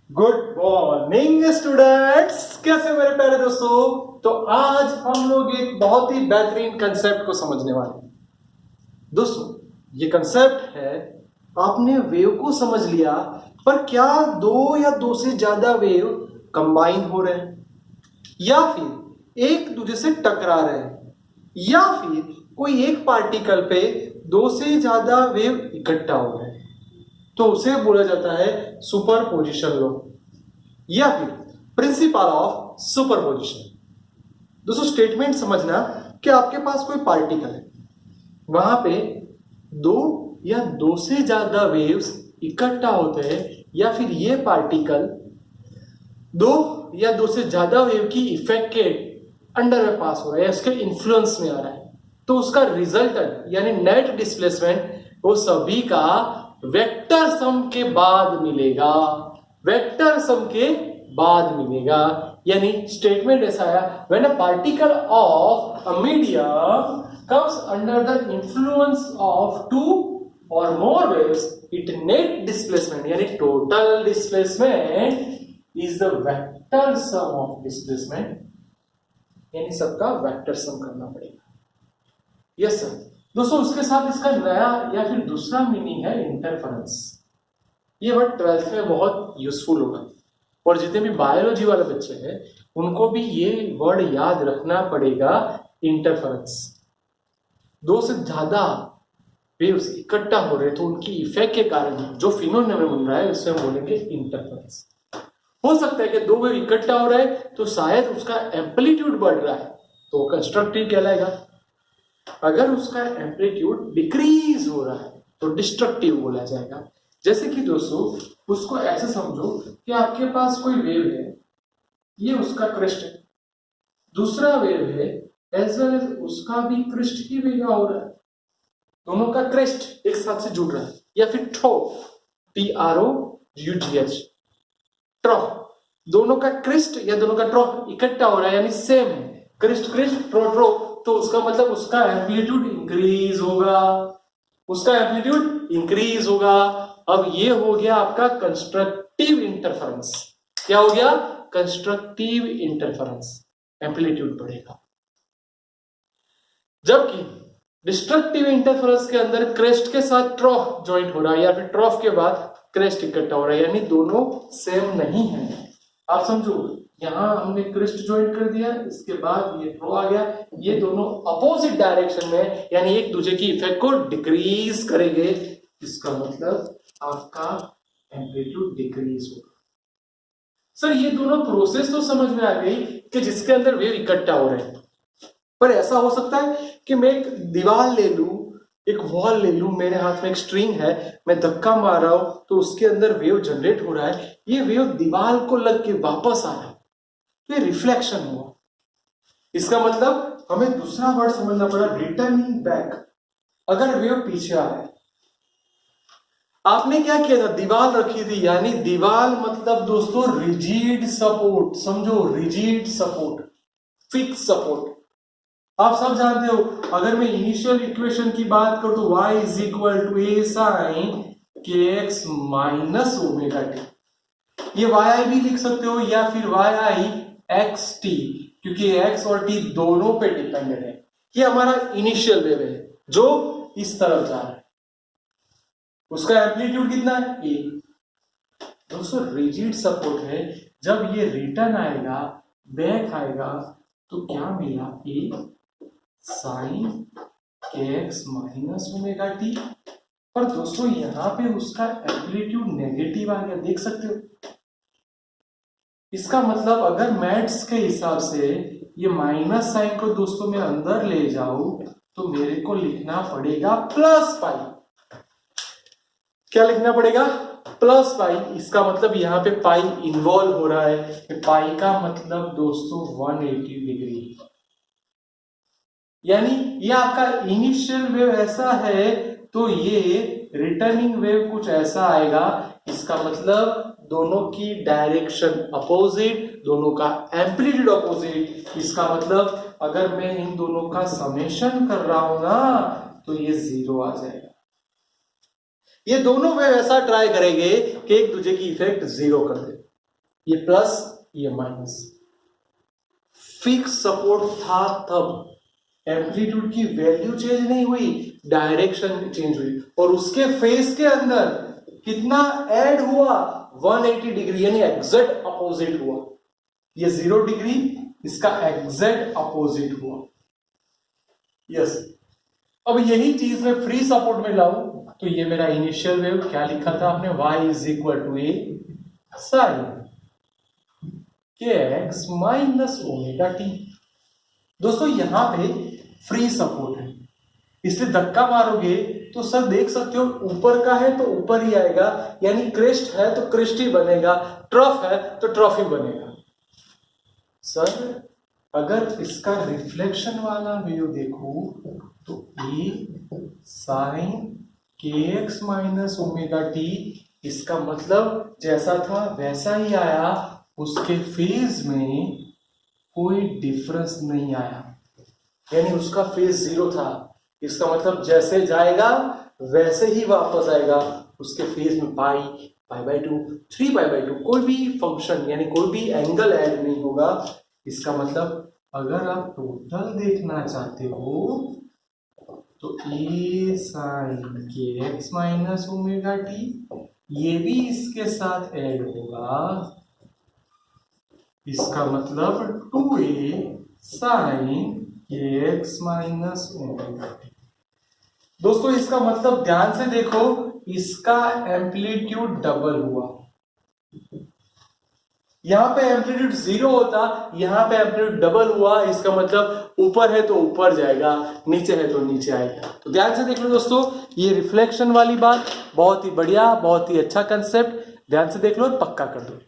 Good morning students, कैसे मेरे प्यारे दोस्तों। तो आज हम लोग एक बहुत ही बेहतरीन कंसेप्ट को समझने वाले हैं। दोस्तों ये कंसेप्ट है, आपने वेव को समझ लिया, पर क्या दो या दो से ज्यादा वेव कंबाइन हो रहे हैं, या फिर एक दूसरे से टकरा रहे हैं, या फिर कोई एक पार्टिकल पे दो से ज्यादा वेव इकट्ठा हो रहे हैं, तो उसे बोला जाता है सुपरपोजिशन लॉ या फिर प्रिंसिपल ऑफ सुपरपोजिशन। दोस्तों स्टेटमेंट समझना कि आपके पास कोई पार्टिकल है, वहां पे दो या दो से ज्यादा वेव्स इकट्ठा होते हैं, या फिर ये पार्टिकल दो या दो से ज्यादा वेव की इफेक्ट के अंडर में पास हो रहा है, उसके इन्फ्लुएंस में आ रहा है, तो उसका रिजल्टेंट यानी नेट डिस्प्लेसमेंट वो सभी का वेक्टर सम के बाद मिलेगा। वेक्टर सम के बाद मिलेगा, यानी स्टेटमेंट ऐसा है, when a particle of a medium comes under the influence of two or more waves, its net displacement यानी total displacement is the vector sum of displacement, यानी सबका वेक्टर सम करना पड़ेगा। Yes sir. दोस्तों उसके साथ इसका नया या फिर दूसरा मीनिंग है इंटरफेरेंस। ये वर्ड 12th में बहुत यूजफुल होगा, और जितने भी बायोलॉजी वाले बच्चे हैं उनको भी ये वर्ड याद रखना पड़ेगा, इंटरफेरेंस। दो से ज्यादा वेव्स इकट्ठा हो रहे तो उनकी इफेक्ट के कारण जो फिनोमेनन बन रहा है उससे हम बोलेंगे इंटरफेरेंस। हो सकता है कि दो वेव इकट्ठा हो रहा है तो शायद उसका एम्पलीट्यूड बढ़ रहा है तो कंस्ट्रक्टिव कहलाएगा, अगर उसका एम्पलीट्यूड डिक्रीज हो रहा है तो डिस्ट्रक्टिव बोला जाएगा। जैसे कि दोस्तों उसको ऐसे समझो कि आपके पास कोई वेव है, ये उसका क्रेस्ट है, दूसरा वेव है एज वेल एज उसका भी क्रेस्ट ही वेगा हो रहा है, दोनों का क्रेस्ट एक साथ से जुड़ रहा है, या फिर ट्रो TROUGH ट्रो, दोनों का क्रेस्ट या दोनों का ट्रो इकट्ठा हो रहा है, यानी सेम है, क्रेस्ट क्रेस्ट ट्रो ट्रो, तो उसका मतलब उसका एम्पलीट्यूड इंक्रीज होगा, उसका एम्पलीट्यूड इंक्रीज होगा। अब ये हो गया आपका कंस्ट्रक्टिव इंटरफेरेंस। क्या हो गया? कंस्ट्रक्टिव इंटरफेरेंस, एम्पलीट्यूड बढ़ेगा। जबकि डिस्ट्रक्टिव इंटरफेरेंस के अंदर क्रेस्ट के साथ ट्रॉफ ज्वाइंट हो रहा है, या फिर ट्रॉफ के बाद क्रेस्ट इकट्ठा हो रहा है, यानी दोनों सेम नहीं है। आप समझो, यहां हमने क्रेस्ट ज्वाइंट कर दिया, इसके बाद ये ट्रो आ गया, ये दोनों अपोजिट डायरेक्शन में, यानी एक दूसरे की इफेक्ट को डिक्रीज करेंगे, इसका मतलब आपका एम्पलीट्यूड डिक्रीज होगा। सर ये दोनों प्रोसेस तो समझ में आ गई कि जिसके अंदर वेव इकट्ठा हो रहे हैं, पर ऐसा हो सकता है कि मैं एक दीवार ले लूं, एक वॉल ले लूं, मेरे हाथ में एक स्ट्रिंग है, मैं धक्का मार रहा हूं तो उसके अंदर वेव जनरेट हो रहा है, ये वेव दीवार को लग के वापस आ रहा है, तो ये रिफ्लेक्शन हुआ। इसका मतलब हमें दूसरा वर्ड समझना पड़ा, रिटर्निंग बैक। अगर वेव पीछे आ रहा है, आपने क्या किया था, दीवार रखी थी, यानी दीवार मतलब दोस्तों रिजिड सपोर्ट, समझो रिजिड सपोर्ट, फिक्स सपोर्ट। आप सब जानते हो, अगर मैं इनिशियल इक्वेशन की बात करूं तो y is equal to a sine kx minus omega t, ये yi भी लिख सकते हो या फिर yi xt, क्योंकि x और t दोनों पे डिपेंडेंट है। ये हमारा इनिशियल वेव है जो इस तरफ जा रहा है, उसका एम्पलीट्यूड कितना है a। दोस्तों रिजिड सपोर्ट है, जब ये रिटर्न आएगा, बैक आएगा, तो क्या मिला, a sine kx minus omega t. पर दोस्तों यहां पे उसका एम्पलीट्यूड नेगेटिव आ गया, देख सकते हो। इसका मतलब अगर मैथ्स के हिसाब से ये माइनस साइन को दोस्तों मैं अंदर ले जाऊं तो मेरे को लिखना पड़ेगा प्लस पाई। क्या लिखना पड़ेगा? Plus pi. इसका मतलब यहाँ पे पाई इन्वॉल्व हो रहा है, पाई का मतलब दोस्तों 180 डिग्री, यानी ये आपका इनिशियल वेव ऐसा है तो ये रिटर्निंग वेव कुछ ऐसा आएगा। इसका मतलब दोनों की डायरेक्शन अपोजिट, दोनों का एम्पलीट्यूड अपोजिट। इसका मतलब अगर मैं इन दोनों का समेशन कर रहा हूं ना तो ये 0 आ जाएगा। ये दोनों वेव ऐसा ट्राई करेंगे कि एक दूसरे की इफेक्ट 0 कर दे। ये प्लस ये माइनस। फिक्स सपोर्ट था तब एम्पलीट्यूड की वैल्यू चेंज नहीं हुई, डायरेक्शन चेंज हुई, और उसके फेस के अंदर कितना ऐड हुआ, 180 डिग्री, यानी एग्जैक्ट अपोजिट हुआ। ये 0 डिग्री, इसका एग्जैक्ट अपोजिट हुआ। यस अब यही चीज मैं फ्री सपोर्ट में लाऊं तो ये मेरा इनिशियल वेव क्या लिखा था आपने, y is equal to a sine kx minus omega t. दोस्तों यहां पे फ्री सपोर्ट है, इसलिए धक्का मारोगे तो सर देख सकते हो ऊपर का है तो ऊपर ही आएगा, यानी क्रेस्ट है तो क्रेस्ट ही बनेगा, ट्रफ है तो ट्रफ ही बनेगा। सर अगर इसका रिफ्लेक्शन वाला व्यू देखो तो A sine kx minus omega t, इसका मतलब जैसा था वैसा ही आया, उसके फेज में कोई डिफरेंस नहीं आया, यानी उसका फेज 0 था। इसका मतलब जैसे जाएगा वैसे ही वापस आएगा, उसके फेज में पाई, पाई बाई 2, 3 पाई बाई 2, कोई भी फंक्शन यानी कोई भी एंगल ऐड नहीं होगा। इसका मतलब अगर आप टोटल देखना चाहते हो तो A sine kx minus omega t ये भी इसके साथ ऐड होगा, इसका मतलब 2a sine kx minus omega t. दोस्तों इसका मतलब ध्यान से देखो, इसका एम्पलीट्यूड डबल हुआ, यहां पे एम्पलीट्यूड 0 होता, यहां पे एम्पलीट्यूड डबल हुआ, इसका मतलब ऊपर है तो ऊपर जाएगा, नीचे है तो नीचे आएगा। तो ध्यान से देख लो दोस्तों, ये रिफ्लेक्शन वाली बात बहुत ही बढ़िया, बहुत ही अच्छा कंसेप्ट, ध्यान से देख लो और पक्का कर दो।